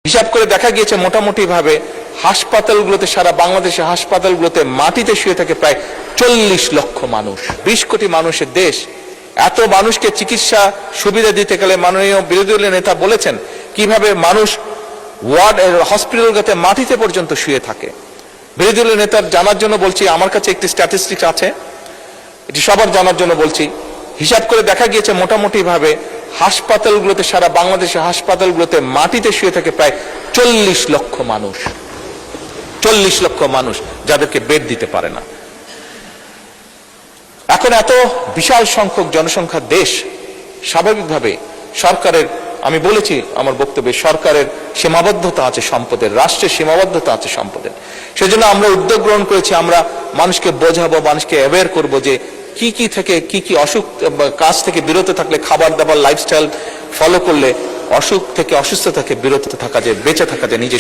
হিসাব করে দেখা গিয়েছে মোটামুটি ভাবে হাসপাতালগুলোতে, সারা বাংলাদেশের হাসপাতালগুলোতে মাটিতে শুয়ে থাকে প্রায় 40 লক্ষ মানুষ। 20 কোটি মানুষের দেশ, এত মানুষকে চিকিৎসা সুবিধা দিতে গেলে মাননীয় বিরোধী দলীয় নেতা বলেছেন কিভাবে মানুষ ওয়ার্ড হসপিটালগুলোতে মাটিতে পর্যন্ত শুয়ে থাকে। বিরোধী দলীয় নেতার জানার জন্য বলছি, আমার কাছে একটি স্ট্যাটিস্টিক্স আছে, এটি সবার জানার জন্য বলছি। হিসাব করে দেখা গিয়েছে মোটামুটি ভাবে হাসপাতালগুলোতে, সারা বাংলাদেশের হাসপাতালগুলোতে মাটিতে শুয়ে থাকে প্রায় 40 লক্ষ মানুষ। 40 লক্ষ মানুষ যাদেরকে বেড দিতে পারে না। এখন এত বিশাল সংখ্যক জনসংখ্যার দেশ, স্বাভাবিকভাবে সরকারের, আমি বলেছি আমার বক্তব্যে, সরকারের সীমাবদ্ধতা আছে সম্পদের, রাষ্ট্রের সীমাবদ্ধতা আছে সম্পদের। সেজন্য আমরা উদ্যোগ গ্রহণ করেছি, আমরা মানুষকে বোঝাবো, মানুষকে অ্যাওয়্যার করবো যে কি কি থেকে কি কি অসুখ, কাজ থেকে বিরত থাকলে, খাবার দাবার লাইফস্টাইল ফলো করলে অসুখ থেকে, অসুস্থ থেকে বিরত থাকা যায়, বেঁচে থাকা যায়, নিজে